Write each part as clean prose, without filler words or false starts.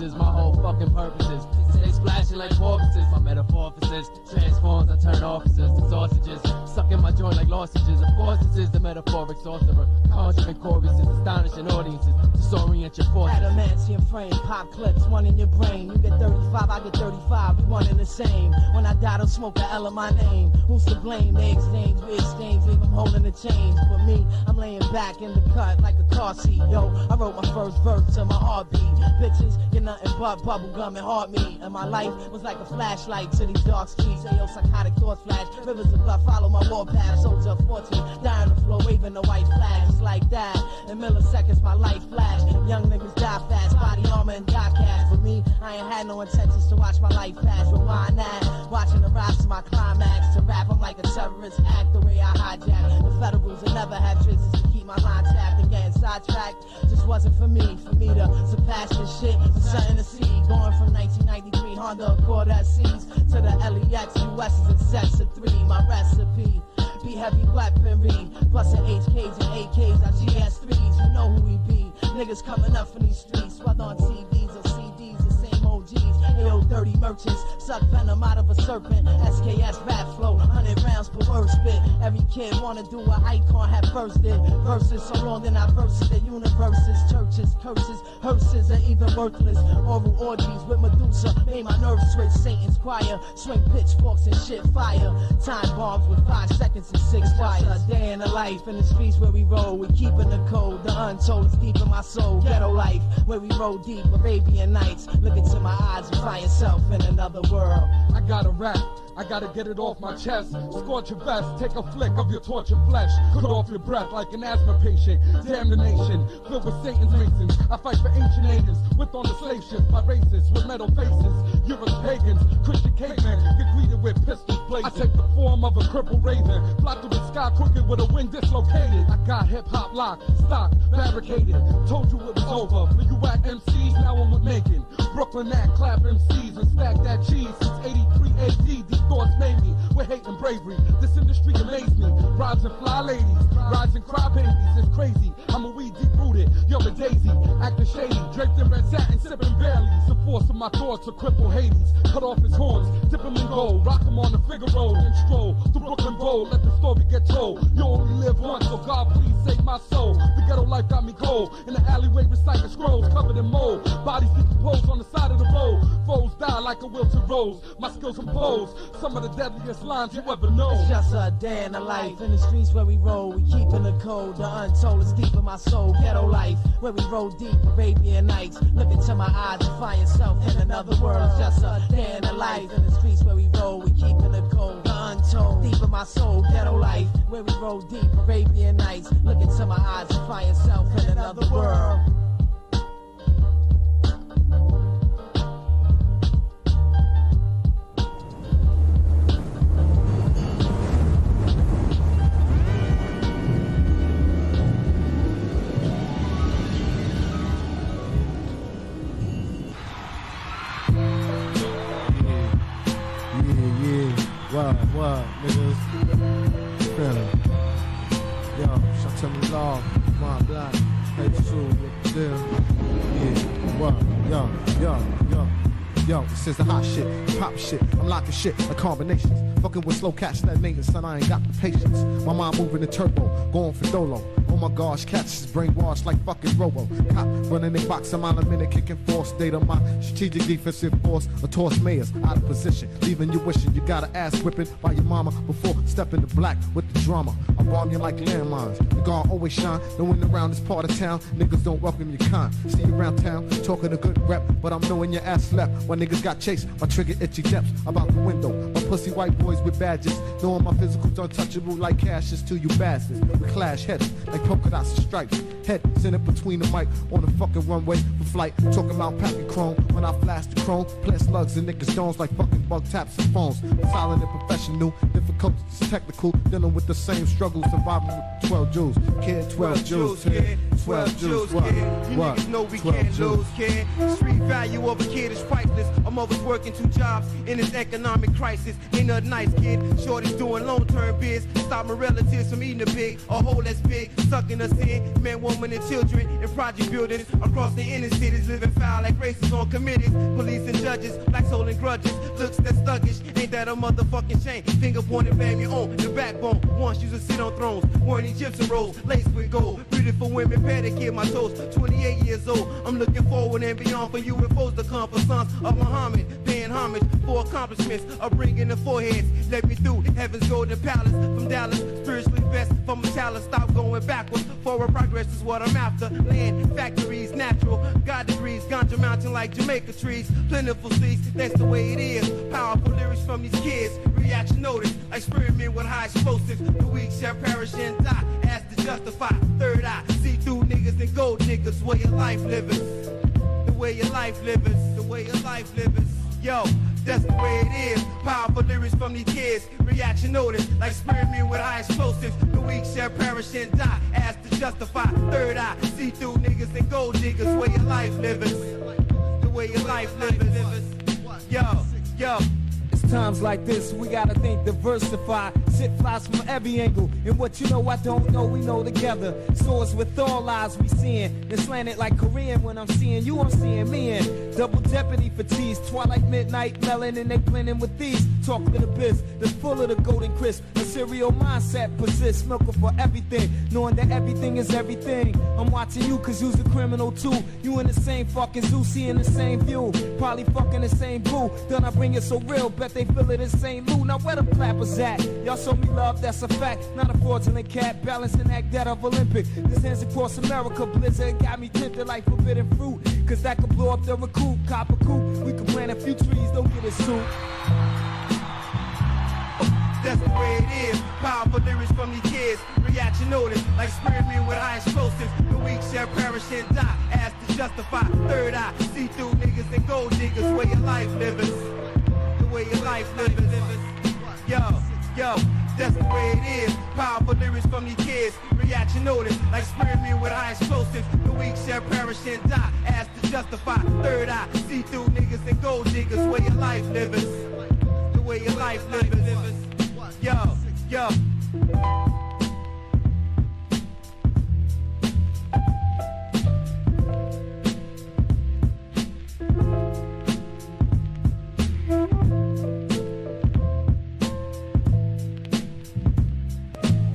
surfaces. My whole fucking purposes. Stay splashing like porpoises. My metamorphosis transforms. I turn officers to sausages. Sucking my joint like lozenges. Of course, this is the metaphoric sorcerer. Conjuring choruses, astonishing audiences. Disorient your forces. Adamantium frame, pop clips, one in your brain. You get 35, I get 35. We one in the same. When I die, don't smoke the L of my name. Who's to blame? They exchange, we exchange, leave them holding the chains. But me, I'm laying back in the cut like a car seat. Yo, I wrote my first verse to my heartbeat. Bitches, you're nothing but bubblegum and heartmeat. And my life was like a flashlight to these dark streets. Ayo, psychotic thoughts flash. Rivers of blood follow my warpath. Soldier of fortune, dying the floor, waving the white flag. Just like that, in milliseconds my life flash. Young niggas die fast, body armor and die cast. For me, I ain't had no intentions to watch my life pass. Rewind that, watching the rise to my climax. To rap, I'm like a terrorist act, the way I hijack. The federals will never have traces to keep my line tapped and getting sidetracked. Just wasn't for me to surpass this shit. It's something to see. Going from 1993 Honda Accord SCs to the LEX US's and sets of 3. My recipe. Be heavy weaponry, busting HKs and AKs, our GS3s, you know who we be. Niggas coming up from these streets, whether on TVs or CDs, the same OGs. AO dirty merchants, suck venom out of a serpent. SKS rap flow, 100 rounds per word spit. Every kid wanna do what Icon had first did. Verses so long than I verses the universes, churches, curses, hearses are even worthless. Oral orgies with Medusa, made my nerves switch. Satan's choir, swing pitchforks and shit fire. Time bombs with 5 seconds and 6 fires. A day in the life in the streets where we roll. We keeping the code, the untold is deep in my soul. Ghetto life where we roll deep, Arabian Nights. Look into my eyes and find yourself in another world. I gotta rap, I gotta get it off my chest. Scorch your vest, take a flick of your tortured flesh. Cut off your breath like an asthma patient. Damn the nation, filled with Satan's masons. I fight for ancient natives, with on the slave ships by racists with metal faces. Europe's pagans, Christian cavemen, get greeted with pistols blazing. I take the form of a crippled raven, fly through the sky crooked with a wing dislocated. I got hip-hop locked, stock, barricaded. Told you it was over, for you whack MCs, now I'm with Macon. Brooklyn act, clap MCs and stack that cheese. Since 83 AD, these thoughts made me with hate and bravery. This industry amazed me. Brides and fly ladies, rides and cry babies. It's crazy. I'm a weed deep rooted. You're a daisy, acting shady, draped in red satin, sipping barely. The force of my thoughts to cripple Hades. Cut off his horns, dip him in gold, rock him on the Figaro, then stroll through Brooklyn Bowl. Let the story get told. You only live once, so God please save my soul. The ghetto life got me cold. In the alleyway, reciting scrolls covered in mold. Bodies decomposed on the side of the road. Foes die like a wilted rose. My skills compose some of the deadliest lines you ever know. It's just a day in the life in the streets where we roll. We keeping the code, the untold is deep in my soul. Ghetto life where we roll deep, Arabian Nights. Look into my eyes and find yourself in another world. It's just a day in the life in the streets where we roll. We keeping the code, the untold, deep in my soul. Ghetto life where we roll deep, Arabian Nights. Look into my eyes and find yourself in another world. What, niggas? Feeling. Yo, shout to me love, my black, H2, with the deal. Yeah, what, yo, this is the hot shit, pop shit, I'm locking shit, like combinations. Fucking with slow cats, that maintenance, son, I ain't got the patience. My mind moving in turbo, going for dolo. Oh my gosh, cats is brainwashed like fucking Robo. Cop running their box, a mile a minute, kicking force. State of my strategic defensive force. A toss mayors out of position, leaving you wishing you got an ass whipping by your mama before stepping to black with the drama. I bomb you like landmines. The guard always shine, knowing around this part of town. Niggas don't welcome your kind. See you around town, talking a good rep, but I'm knowing your ass left. When niggas got chased, my trigger itchy depths about the window. My pussy white boys with badges, knowing my physical's untouchable like cashes to you bastards. We clash heads like polka dots and stripes. Head sent it between the mic on the fucking runway for flight. Talking about packing chrome when I flash the chrome. Plant slugs and niggas stones like fucking bug taps and phones. Silent and professional, difficult, technical, dealing with the same struggle, surviving with 12 Jews. Kid, 12 Jews, kid, 12 Jews, what? You niggas know we can't lose, kid. Street value. value of a kid is priceless. A mother's working 2 jobs in this economic crisis. Ain't nothing nice, kid. Shorty's doing long-term biz. Stop my relatives from eating a pig, a hole that's big, sucking us in. Men, women, and children in project buildings across the inner cities, living foul like racists on committees. Police and judges, blacks holding grudges. Looks that sluggish, ain't that a motherfucking shame? Finger pointing, blame your own. The backbone once used to sit on thrones, wearing Egyptian robes, laced with gold. Beautiful women, pedicure my toes. 28 years old, I'm looking forward and beyond for UFOs to come for sons of Muhammad, paying homage for accomplishments of bringing the foreheads. Let me through heaven's golden palace from Dallas, spiritually best from a chalice. Stop going backwards, forward progress is what I'm after. Land, factories, natural, God degrees, ganja mountain like Jamaica trees, plentiful seeds, that's the way it is. Powerful lyrics from these kids, reaction notice, experiment with high explosives. The weak shall perish and die, asked to justify. Third eye, see through niggas and gold niggas, way your life living. The way your life living, the way your life living. Yo, that's the way it is. Powerful lyrics from these kids, reaction notice, like experiment with high explosives. The weak shall perish and die, asked to justify. Third eye, see through niggas and gold diggers, way your life living. The way your life living. Yo, yo. It's times like this, we gotta think diversify. Shit flies from every angle. And what you know I don't know, we know together. Swords with all eyes we seeing. Then slanted like Korean when I'm seeing you, I'm seeing me in. Double jeopardy for tease. Twilight, midnight, melon, and they blending with these. Talk to the biz, that's full of the golden crisp. A serial mindset persists, milking for everything. Knowing that everything is everything. I'm watching you cause you's a criminal too. You in the same fucking zoo, seeing the same view. Probably fucking the same boo. Then I bring it so real, bet they feel it in St. Lou. Now where the clappers at? Y'all show me love, that's a fact. Not a fraudulent cat, balancing act that of Olympic. This hands across America, blizzard got me tempted like forbidden fruit. Cause that could blow up the recruit, copper coop. We could plant a few trees, don't get it suit. That's the way it is. Powerful lyrics from these kids, reaction notice, like experiment with high explosives. The weak shall perish and die, asked to justify. Third eye, see through niggas and gold diggers, way your life living. The way your life living. Yo, yo, that's the way it is. Powerful lyrics from these kids, reaction notice, like experiment with high explosives. The weak shall perish and die, asked to justify. Third eye, see through niggas and gold diggers, way your life living. The way your life living. Yo, yo.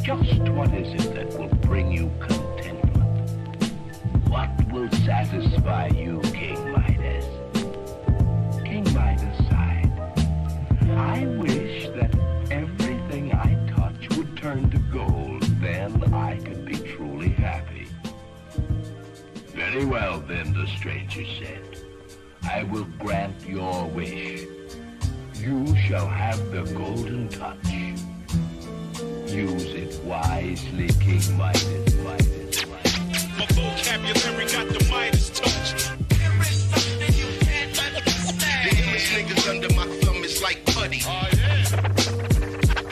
Just what is it that will bring you contentment? What will satisfy you, King Midas? King Midas sighed. I wish that everything I touch would turn to gold. Then I could be truly happy. Very well, then, the stranger said. I will grant your wish. You shall have the golden touch. Use it wisely, King Midas, Midas, Midas. My vocabulary got the Midas touch. There is something you can't understand. The illest niggas under my thumb is like putty. Oh, yeah.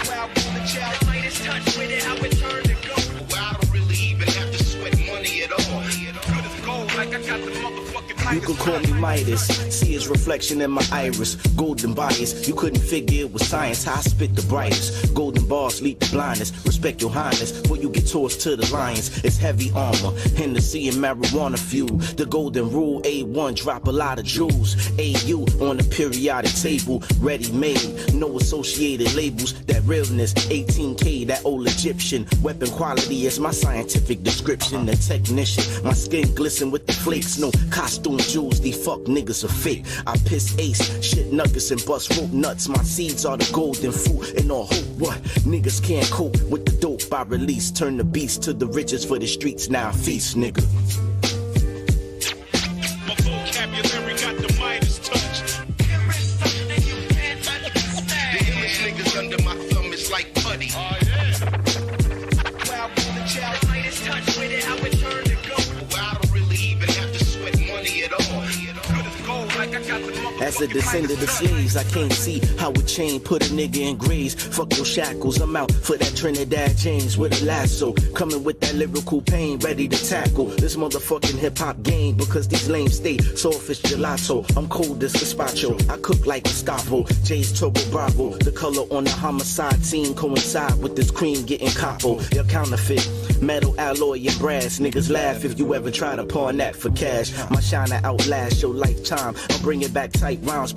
Well, the child Midas touch with it, I would turn to gold. Well, I don't really even have to sweat money at all. Good as gold, like I got the motherfucking Midas. You could call me Midas, see his reflection in my iris. Golden bias, you couldn't figure it was science. How I spit the brightest. Golden bars lead to blindness. Respect your highness, before you get tossed to the lions. It's heavy armor, Hennessy and marijuana fuel. The golden rule, A1, drop a lot of jewels. AU on the periodic table, ready made. No associated labels, that realness. 18K, that old Egyptian. Weapon quality is my scientific description. The technician, my skin glisten with the flakes. No costume jewels, these fuck niggas are fake. I piss ace, shit nuggets and bust rope nuts. My seeds are the golden fruit and all hope. What? Niggas can't cope with the dope I release. Turn the beast to the riches for the streets. Now I feast, nigga. My vocabulary got the Midas touch. There is something you can't understand. The illest niggas under my thumb is like putty. Oh, yeah. Well, the child Midas touch with it, I would turn to gold. Well, I don't really even have to sweat money at all. Good as gold, like I As a descendant of slaves, I can't see how a chain put a nigga in graves. Fuck your shackles, I'm out for that Trinidad James with a lasso. Coming with that lyrical pain, ready to tackle this motherfucking hip-hop game. Because these lames stay soft as gelato. I'm cold as gazpacho, I cook like Gustavo. Jay's Turbo Bravo, the color on the homicide scene coincide with this cream getting capo. Your counterfeit, metal alloy and brass. Niggas laugh if you ever try to pawn that for cash. My shine to outlast your lifetime. I'll bring it back tight rounds.